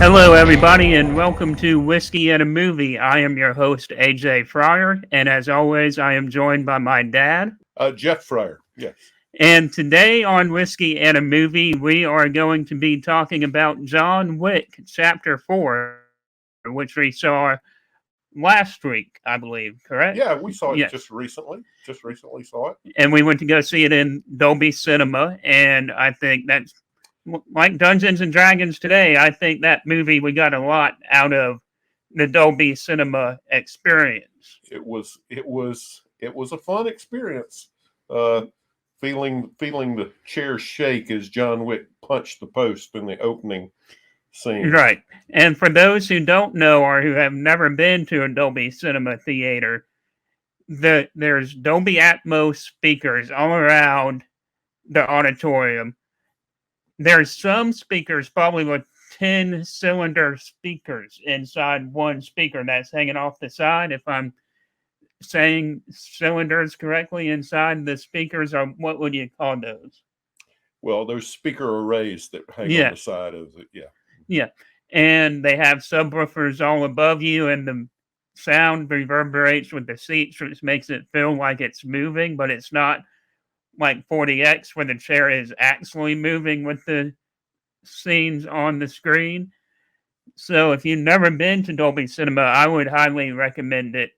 Hello, everybody, and welcome to Whiskey and a Movie. I am your host, AJ Friar, and as always, I am joined by my dad. Jeff Friar, yes. And today on Whiskey and a Movie, we are going to be talking about John Wick, Chapter 4, which we saw last week, I believe, correct? Yeah, we saw it Yes. just recently. Just recently saw it. And we went to go see it in Dolby Cinema, and I think that's like Dungeons and Dragons today. I think that movie we got a lot out of the Dolby Cinema experience. It was a fun experience. Uh, feeling the chair shake as John Wick punched the post in the opening scene. Right. And for those who don't know or who have never been to a Dolby Cinema theater, there's Dolby Atmos speakers all around the auditorium. There's some speakers probably with 10 cylinder speakers inside one speaker that's hanging off the side. If I'm saying cylinders correctly inside the speakers, or what would you call those? Well, those speaker arrays that hang on Yeah. the side of it, yeah. Yeah. And they have subwoofers all above you, and the sound reverberates with the seats, which makes it feel like it's moving, but it's not like 40X where the chair is actually moving with the scenes on the screen. So if you've never been to Dolby Cinema, I would highly recommend it,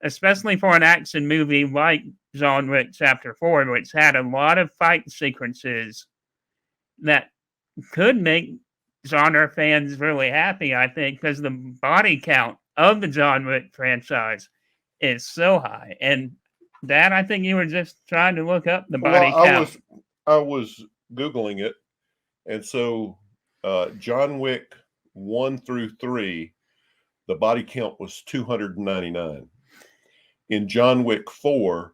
especially for an action movie like John Wick Chapter 4, which had a lot of fight sequences that could make genre fans really happy, I think, because the body count of the John Wick franchise is so high. And Dad, I think you were just trying to look up the body Well, count. I was Googling it, and so John Wick 1 through 3, the body count was 299. In John Wick 4,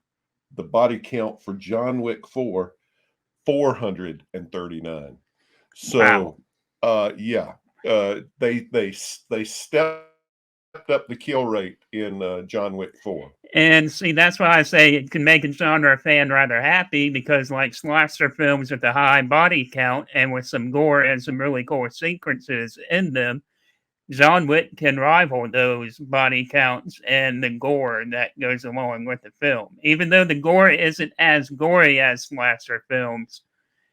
the body count for John Wick 4, 439. So, they stepped up the kill rate in John Wick 4. And see, that's why I say it can make a genre fan rather happy because, like slasher films with a high body count and with some gore and some really cool sequences in them, John Wick can rival those body counts and the gore that goes along with the film. Even though the gore isn't as gory as slasher films.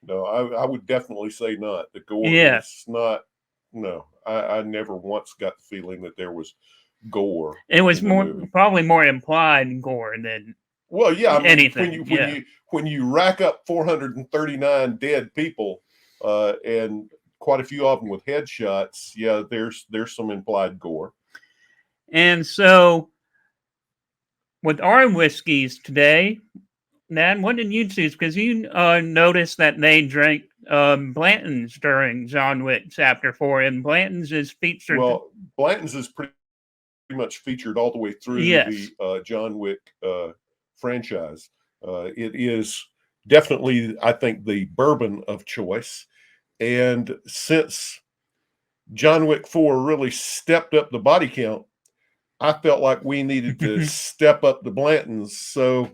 No, I would definitely say not. The gore is not. No, I never once got the feeling that there was gore. It was probably more implied gore than anything. When you rack up 439 dead people, and quite a few of them with headshots, yeah, there's some implied gore. And so, with our whiskeys today, Dad, what did you choose? Because you noticed that they drank Blanton's during John Wick Chapter 4, and Blanton's is featured. Well, Blanton's is pretty much featured all the way through the John Wick franchise. It is definitely, I think, the bourbon of choice. And since John Wick 4 really stepped up the body count, I felt like we needed to step up the Blantons. So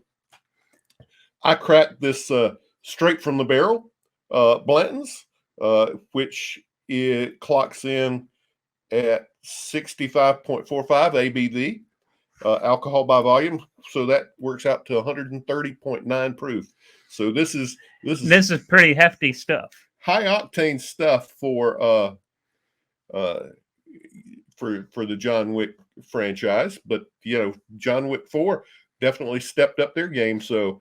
I cracked this straight from the barrel Blantons, which it clocks in at 65.45 ABV, alcohol by volume. So that works out to 130.9 proof. So this is pretty hefty stuff. High octane stuff for the John Wick franchise. But John Wick 4 definitely stepped up their game. So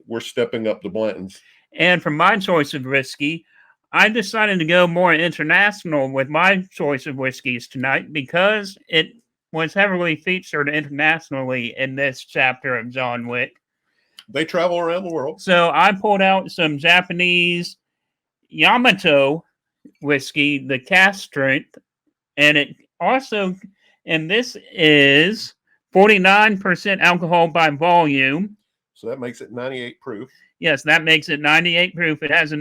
we're stepping up the Blantons. And for my choice of whiskey, I decided to go more international with my choice of whiskeys tonight because it was heavily featured internationally in this chapter of John Wick. They travel around the world. So I pulled out some Japanese Yamato whiskey, the cask strength, and this is 49% alcohol by volume. So that makes it 98 proof. Yes, that makes it 98 proof. It has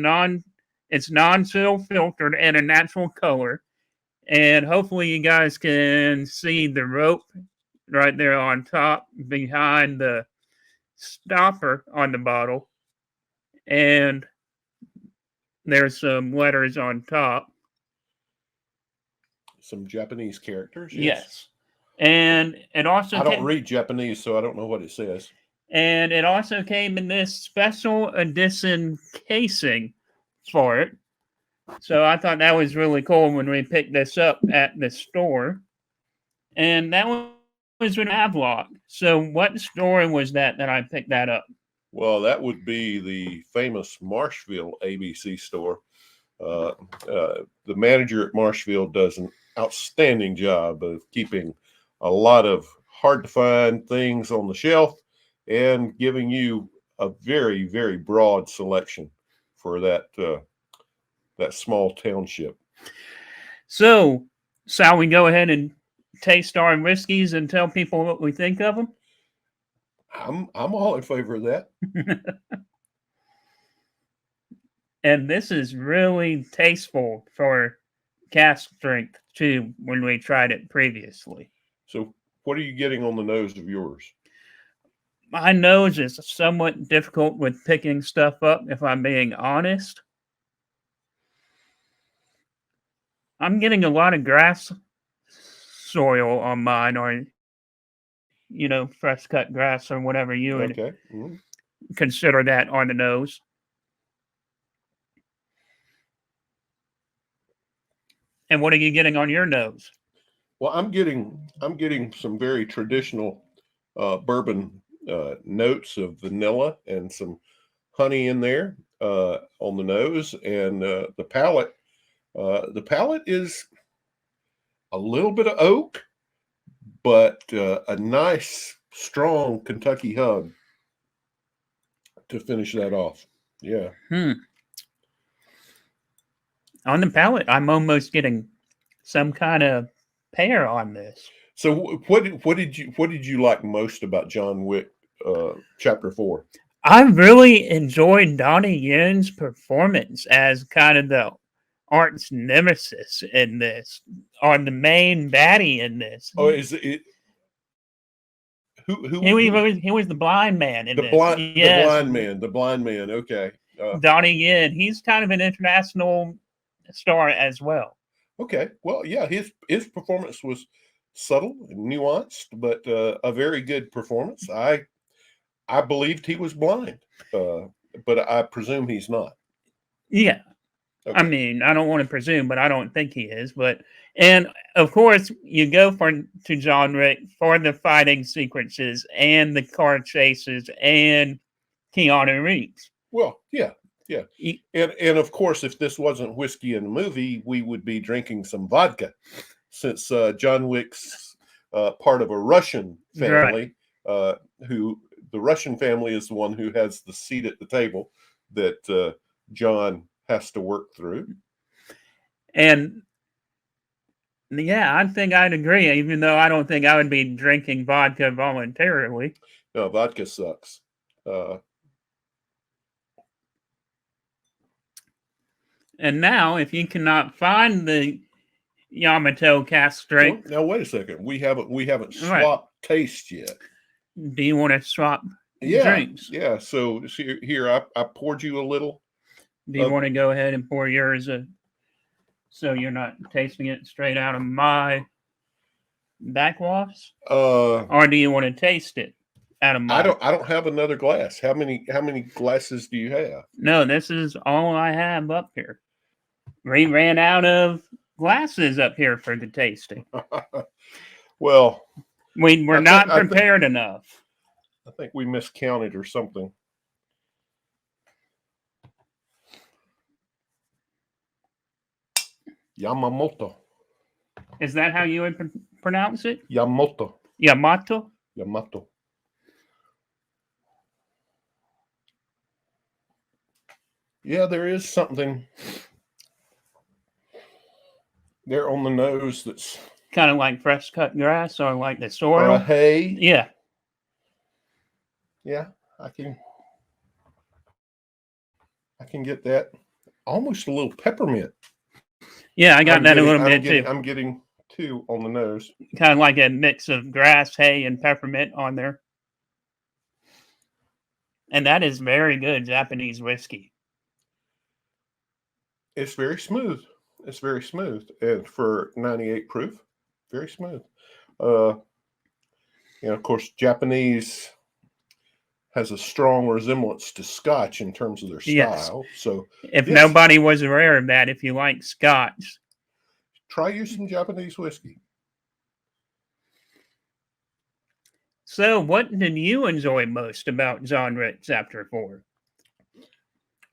it's non-chill filtered and a natural color. And hopefully you guys can see the rope right there on top behind the stopper on the bottle. And there's some letters on top. some Japanese characters. Yes. And it also I don't read Japanese, so I don't know what it says. And it also came in this special edition casing for it. So I thought that was really cool when we picked this up at the store. And that was an Avlock. So what store was that I picked that up? Well, that would be the famous Marshville ABC store. The manager at Marshville does an outstanding job of keeping a lot of hard to find things on the shelf and giving you a very, very broad selection for that small township. So, shall we go ahead and taste our whiskeys and tell people what we think of them? I'm all in favor of that. And this is really tasteful for cask strength too when we tried it previously. So what are you getting on the nose of yours? My nose is somewhat difficult with picking stuff up, if I'm being honest. I'm getting a lot of grass soil on mine, or, fresh cut grass, or whatever you would consider that on the nose. And what are you getting on your nose? Well, I'm getting some very traditional bourbon notes of vanilla and some honey in there on the nose, and the palate. The palate is a little bit of oak, but a nice, strong Kentucky hug to finish that off. Yeah. On the palate, I'm almost getting some kind of pear on this. So, what did you like most about John Wick Chapter 4? I really enjoyed Donnie Yen's performance as kind of the arch nemesis in this, or the main baddie in this. Oh, is it? Who he was the blind man in this. The blind man. Okay. Donnie Yen. He's kind of an international star as well. Okay. Well, yeah, his performance was subtle and nuanced, but a very good performance. I believed he was blind, but I presume he's not. Yeah. Okay. I mean, I don't want to presume, but I don't think he is. And of course, you go to John Wick for the fighting sequences and the car chases and Keanu Reeves. Well, yeah. And of course, if this wasn't whiskey in a movie, we would be drinking some vodka, since John Wick's part of a Russian family, right. Who the Russian family is the one who has the seat at the table that John has to work through. And yeah, I think I'd agree, even though I don't think I would be drinking vodka voluntarily. No, vodka sucks. And now, if you cannot find the Yamato cask strength, now wait a second. We haven't swapped taste yet. Do you want to swap drinks? Yeah. So here, I poured you a little. Do you want to go ahead and pour yours, so you're not tasting it straight out of my backwash? Or do you want to taste it out of my? I don't have another glass. How many glasses do you have? No, this is all I have up here. We ran out of glasses up here for the tasting. Well, we're not prepared enough. I think we miscounted or something. Yamamoto. Is that how you would pronounce it? Yamamoto. Yamato? Yamato. Yeah, there is something there on the nose that's kind of like fresh cut grass, or like the soil. Or a hay. Yeah. Yeah, I can get that. Almost a little peppermint. Yeah, I got that a little bit too. I'm getting two on the nose. Kind of like a mix of grass, hay, and peppermint on there. And that is very good Japanese whiskey. It's very smooth. It's very smooth, and for 98 proof, very smooth. Uh, and of course, Japanese has a strong resemblance to Scotch in terms of their Yes. style. So, If yes, nobody was aware of that, if you like Scotch, try you some Japanese whiskey. So, what did you enjoy most about John Wick Chapter 4?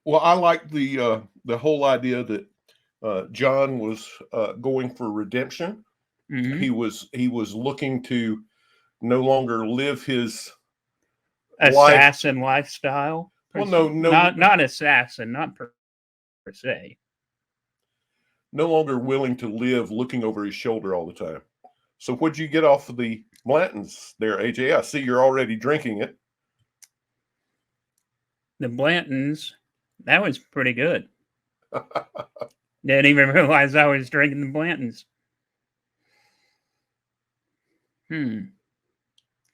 Well, I like the whole idea that John was going for redemption. Mm-hmm. He was looking to no longer live his life. Assassin lifestyle? Well, no, Not assassin, not per se. no longer willing to live looking over his shoulder all the time. So, what'd you get off of the Blantons there, AJ? I see you're already drinking it. The Blantons, that was pretty good. Didn't even realize I was drinking the Blantons. Kind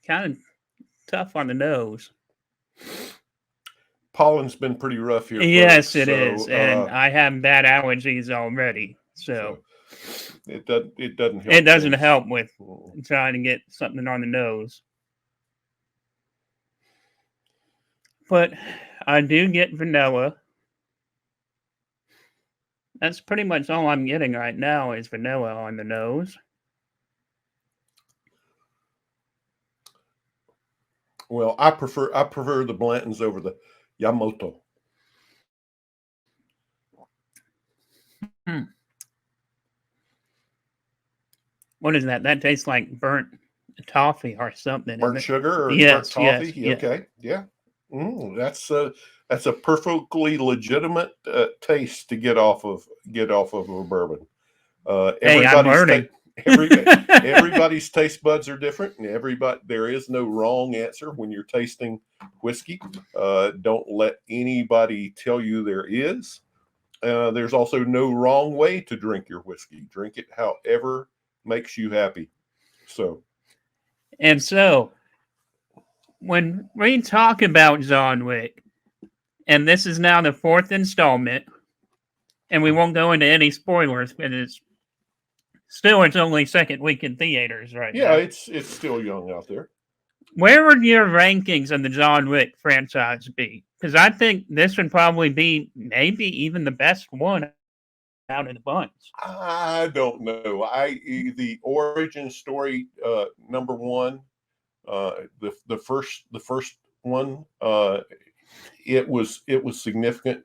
of tough on the nose. Pollen's been pretty rough here. Yes, folks, it is, and I have bad allergies already, so it doesn't help. It doesn't help with trying to get something on the nose. But I do get vanilla. That's pretty much all I'm getting right now is vanilla on the nose. Well, I prefer the Blantons over the Yamamoto. What is that? That tastes like burnt toffee or something. Burnt sugar or yes, burnt toffee? Yes, okay, yeah. That's a perfectly legitimate taste to get off of a bourbon. Hey, I'm learning. Everybody's taste buds are different, and there is no wrong answer when you're tasting whiskey. Don't let anybody tell you there is. There's also no wrong way to drink your whiskey. Drink it however makes you happy. So, when we talk about John Wick, and this is now the 4th installment, and we won't go into any spoilers, but it's only second week in theaters right now. Yeah, it's still young out there. Where would your rankings of the John Wick franchise be? Because I think this would probably be maybe even the best one out of the bunch. I don't know. The origin story, number one, the first one, it was significant.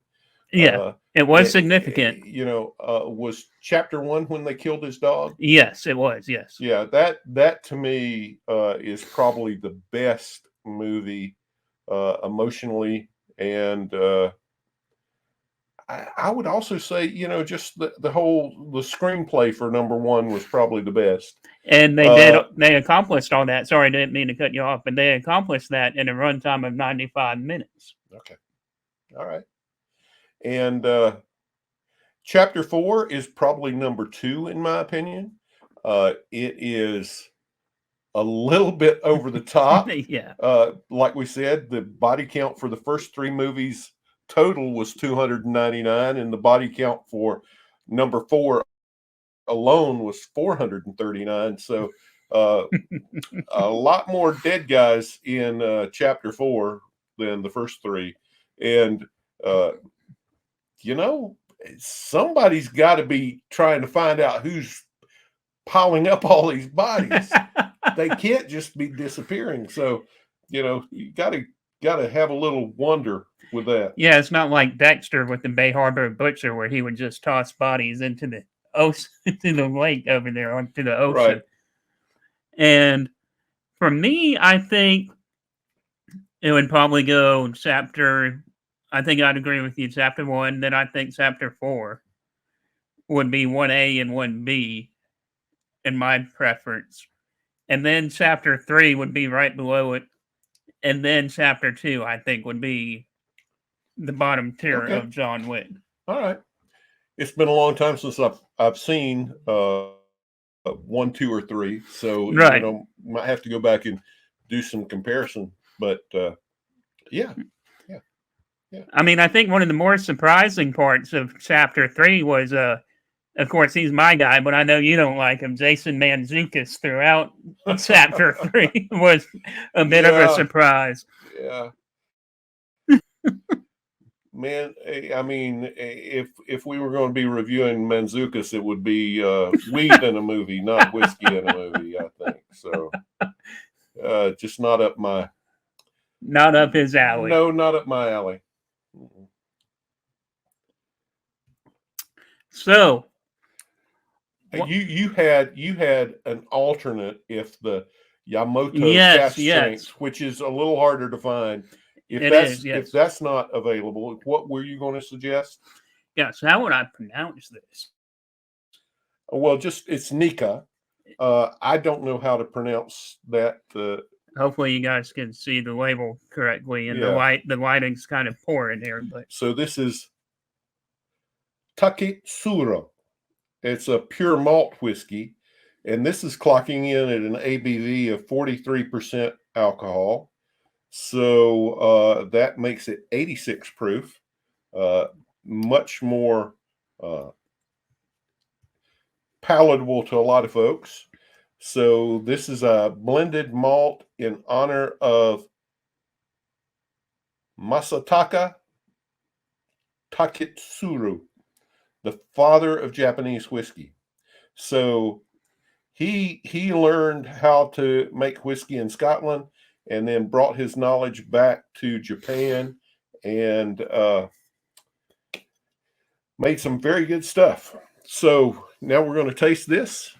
Yeah, it was significant. Was chapter 1 when they killed his dog? Yes, it was. Yes. Yeah, that to me is probably the best movie emotionally, and I would also say, just the screenplay for number 1 was probably the best. And they accomplished all that. Sorry, I didn't mean to cut you off, but they accomplished that in a runtime of 95 minutes. Okay. All right. And chapter 4 is probably number 2 in my opinion. It is a little bit over the top. Yeah. Like we said, the body count for the first 3 movies total was 299, and the body count for number 4 alone was 439. So a lot more dead guys in chapter 4 than the first 3. And somebody's got to be trying to find out who's piling up all these bodies. They can't just be disappearing. So, you gotta have a little wonder with that. Yeah, it's not like Dexter with the Bay Harbor Butcher where he would just toss bodies into the ocean, into the lake over there, onto the ocean. Right. And for me, I think it would probably go chapter. I think I'd agree with you. Chapter 1. Then I think chapter 4 would be 1A and 1B in my preference. And then chapter 3 would be right below it. And then chapter 2, I think, would be the bottom tier of John Wick. All right. It's been a long time since I've seen 1, 2, or 3. So, right. Might have to go back and do some comparison. But, yeah. I mean, I think one of the more surprising parts of chapter 3 was Of course, he's my guy, but I know you don't like him. Jason Mantzoukas throughout chapter 3 was a bit of a Yeah, surprise. yeah. Man, I mean, if we were going to be reviewing Mantzoukas, it would be weed in a movie, not whiskey in a movie, I think. So, just not up his alley. No, not up my alley. So, you had an alternate if the Yamato yes, cast strength, which is a little harder to find. If that's not available, what were you going to suggest? Yes, how would I pronounce this? Well, it's Nika. I don't know how to pronounce that. Hopefully, you guys can see the label correctly, and the lighting's kind of poor in here. But so this is Taketsuro. It's a pure malt whiskey, and this is clocking in at an ABV of 43% alcohol. So that makes it 86 proof, much more palatable to a lot of folks. So this is a blended malt in honor of Masataka Taketsuru, the father of Japanese whiskey. So he learned how to make whiskey in Scotland and then brought his knowledge back to Japan and made some very good stuff. So now we're going to taste this.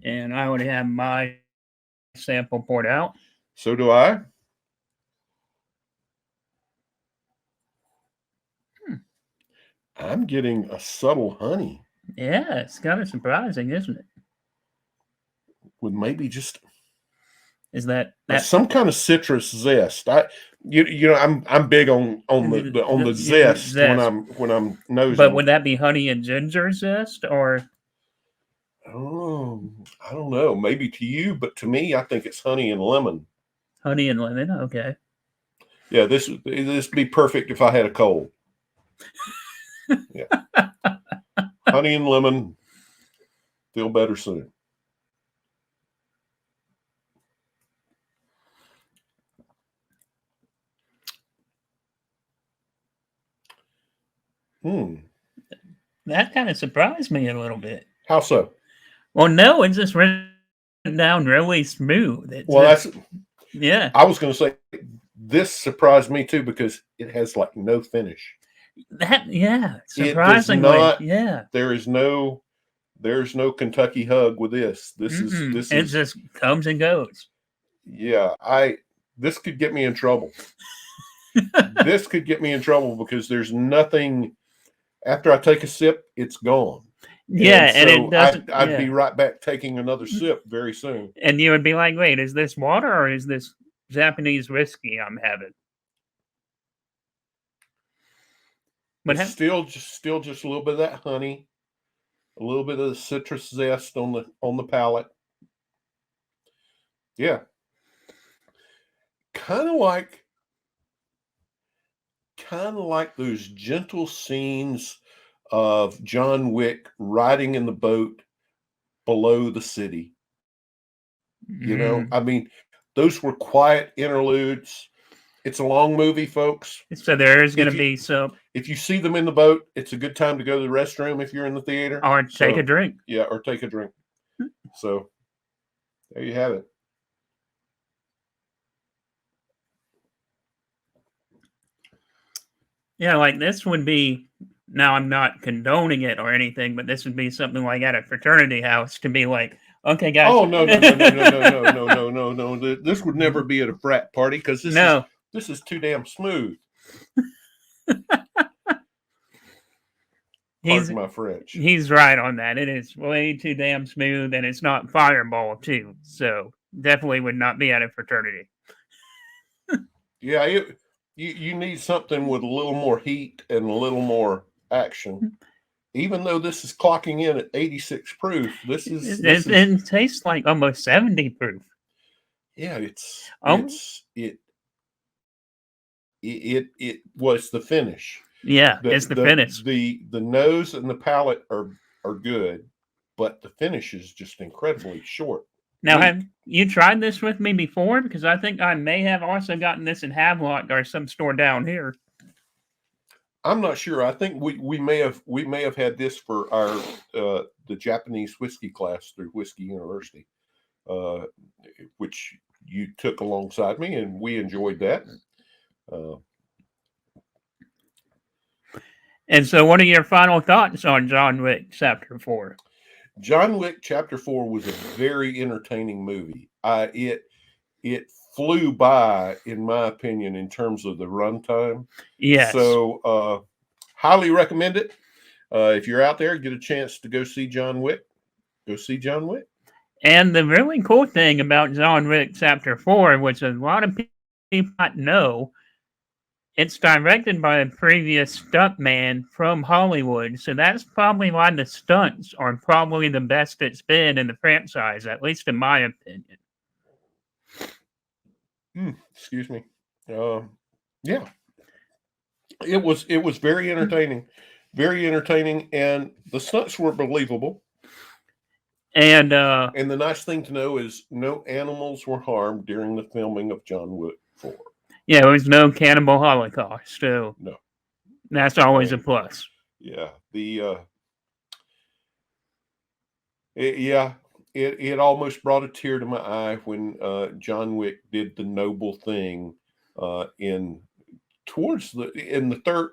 And I would have my sample poured out. So do I. I'm getting a subtle honey. Yeah, it's kind of surprising, isn't it? With maybe just is that some kind of citrus zest. I'm big on the zest when I'm nosing. But would that be honey and ginger zest or? Oh, I don't know. Maybe to you, but to me, I think it's honey and lemon. Honey and lemon, okay. Yeah, this would be perfect if I had a cold. Yeah. Honey and lemon, feel better soon. That kind of surprised me a little bit. How so? Well, no, it's just written down really smooth. Yeah. I was going to say this surprised me too because it has like no finish. Surprisingly, There's no Kentucky hug with this. It just comes and goes. Yeah, this could get me in trouble. This could get me in trouble because there's nothing after I take a sip, it's gone. Yeah, and so it doesn't. I'd be right back taking another sip very soon. And you would be like, "Wait, is this water or is this Japanese whiskey I'm having?" But still just a little bit of that honey, a little bit of the citrus zest on the palate. Yeah, kind of like those gentle scenes of John Wick riding in the boat below the city. You know, I mean, those were quiet interludes. It's a long movie, folks. So there is going to be some. If you see them in the boat, it's a good time to go to the restroom if you're in the theater. Or take a drink. Yeah, or take a drink. So there you have it. Yeah, like this would be, now I'm not condoning it or anything, but this would be something like at a fraternity house to be like, okay, guys. Oh, no. This would never be at a frat party because this is too damn smooth. Pardon my French. He's right on that. It is way too damn smooth, and it's not Fireball, too. So definitely would not be at a fraternity. Yeah, you need something with a little more heat and a little more action. Even though this is clocking in at 86 proof, it tastes like almost 70 proof. Yeah, it was the finish. Yeah, it's the finish. The nose and the palate are are good, but the finish is just incredibly short. Now, Neat. have you tried this with me before? Because I think I may have also gotten this in Havelock or some store down here. I'm not sure. I think we may have had this for our the Japanese whiskey class through Whiskey University, which you took alongside me, and we enjoyed that. And so, what are your final thoughts on John Wick Chapter 4? John Wick Chapter 4 was a very entertaining movie. It flew by, in my opinion, in terms of the runtime. Yes. So, highly recommend it. If you're out there, get a chance to go see John Wick. Go see John Wick. And the really cool thing about John Wick Chapter 4, which a lot of people not know, it's directed by a previous stuntman from Hollywood. So that's probably why the stunts are probably the best it's been in the franchise, at least in my opinion. Excuse me. Yeah. It was very entertaining. Very entertaining, and the stunts were believable. And the nice thing to know is no animals were harmed during the filming of John Wick 4. Yeah, there was no cannibal holocaust, so no, that's always a plus. Yeah, it almost brought a tear to my eye when John Wick did the noble thing in the third.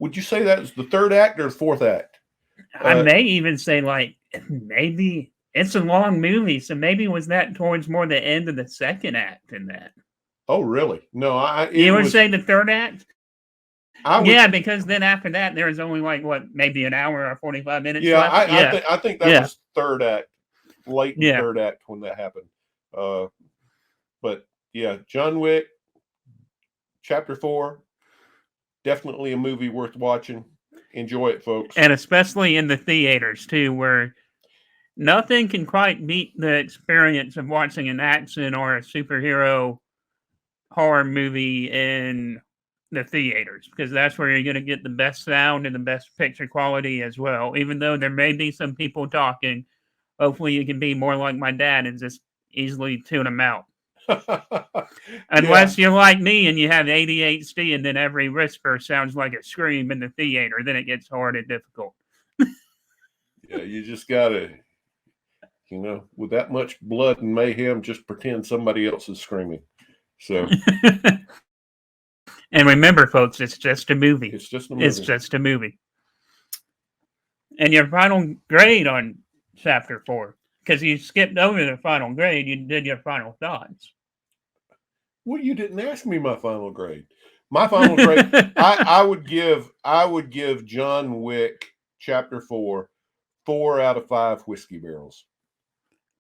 Would you say that was the third act or the fourth act? I may even say maybe it's a long movie, so maybe was that towards more the end of the second act than that. Oh, really? No, you would say the third act? Yeah, because then after that, there was only maybe an hour or 45 minutes left. I think that was third act, late in third act when that happened. But yeah, John Wick, Chapter 4, definitely a movie worth watching. Enjoy it, folks. And especially in the theaters, too, where nothing can quite beat the experience of watching an action or a superhero horror movie in the theaters, because that's where you're going to get the best sound and the best picture quality as well. Even though there may be some people talking, hopefully you can be more like my dad and just easily tune them out. Unless you're like me and you have ADHD and then every whisper sounds like a scream in the theater, then it gets hard and difficult. Yeah, you just gotta, with that much blood and mayhem, just pretend somebody else is screaming. So, and remember, folks, it's just a movie. It's just a movie. It's just a movie. And your final grade on Chapter 4, because you skipped over the final grade, you did your final thoughts. Well, you didn't ask me my final grade. My final grade, I would give John Wick Chapter 4 4 out of 5 whiskey barrels.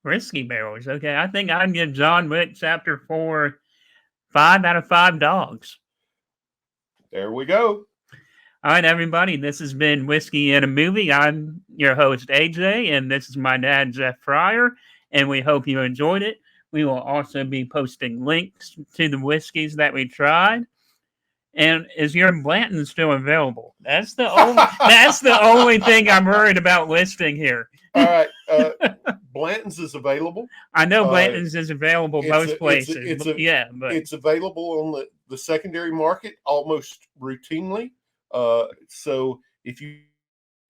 Whiskey barrels, okay. I think I'd give John Wick Chapter 4 5 out of 5 dogs. There we go. All right, everybody. This has been Whiskey and a Movie. I'm your host, AJ, and this is my dad, Jeff Friar, and we hope you enjoyed it. We will also be posting links to the whiskeys that we tried. And is your Blanton still available? That's the only thing I'm worried about listing here. All right. Blanton's is available. I know Blanton's is available most places. It's available on the secondary market almost routinely. So if you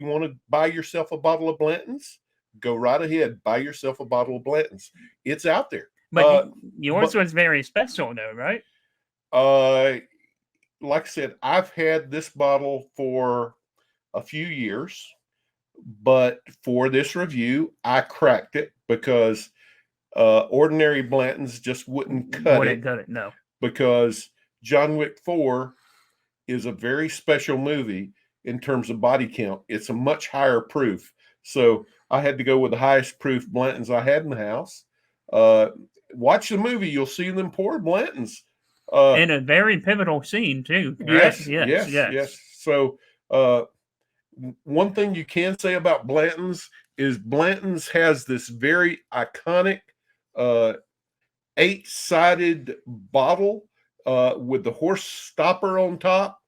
want to buy yourself a bottle of Blanton's, go right ahead. Buy yourself a bottle of Blanton's. It's out there. But yours was very special, though, right? Like I said, I've had this bottle for a few years, but for this review, I cracked it because ordinary Blanton's just wouldn't cut it. No. Because John Wick 4 is a very special movie in terms of body count. It's a much higher proof. So I had to go with the highest proof Blanton's I had in the house. Watch the movie. You'll see them pour Blanton's. In a very pivotal scene, too. Correct? Yes. So one thing you can say about Blanton's is Blanton's has this very iconic 8-sided bottle with the horse stopper on top.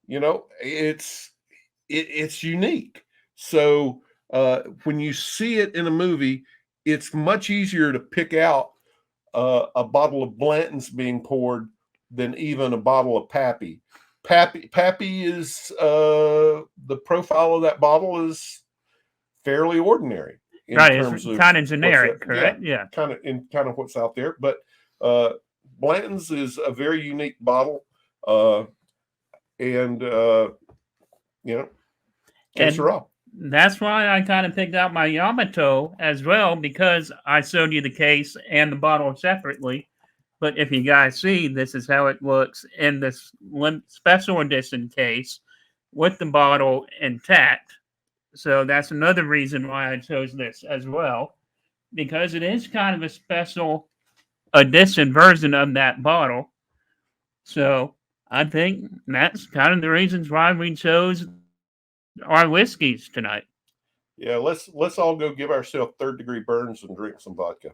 It's unique. So when you see it in a movie, it's much easier to pick out a bottle of Blanton's being poured than even a bottle of Pappy. Pappy is the profile of that bottle is fairly ordinary in Right, terms it's of kind of generic, correct? Yeah. kind of what's out there. But Blanton's is a very unique bottle, and you know, And Syrah. that's why I kind of picked out my Yamato as well, because I showed you the case and the bottle separately. But if you guys see, this is how it looks in this special edition case with the bottle intact. So that's another reason why I chose this as well, because it is kind of a special edition version of that bottle. So I think that's kind of the reasons why we chose our whiskeys tonight. Yeah, let's all go give ourselves third-degree burns and drink some vodka.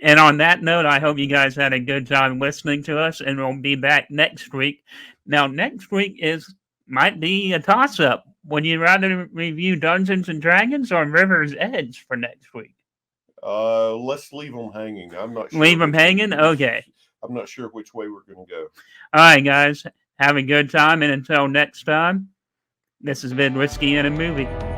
And on that note, I hope you guys had a good time listening to us, and we'll be back next week. Now, next week might be a toss-up. Would you rather review Dungeons and Dragons or River's Edge for next week? Let's leave them hanging. I'm not sure. Leave them hanging? Okay. I'm not sure which way we're going to go. All right, guys. Have a good time, and until next time, this has been Whiskey and a Movie.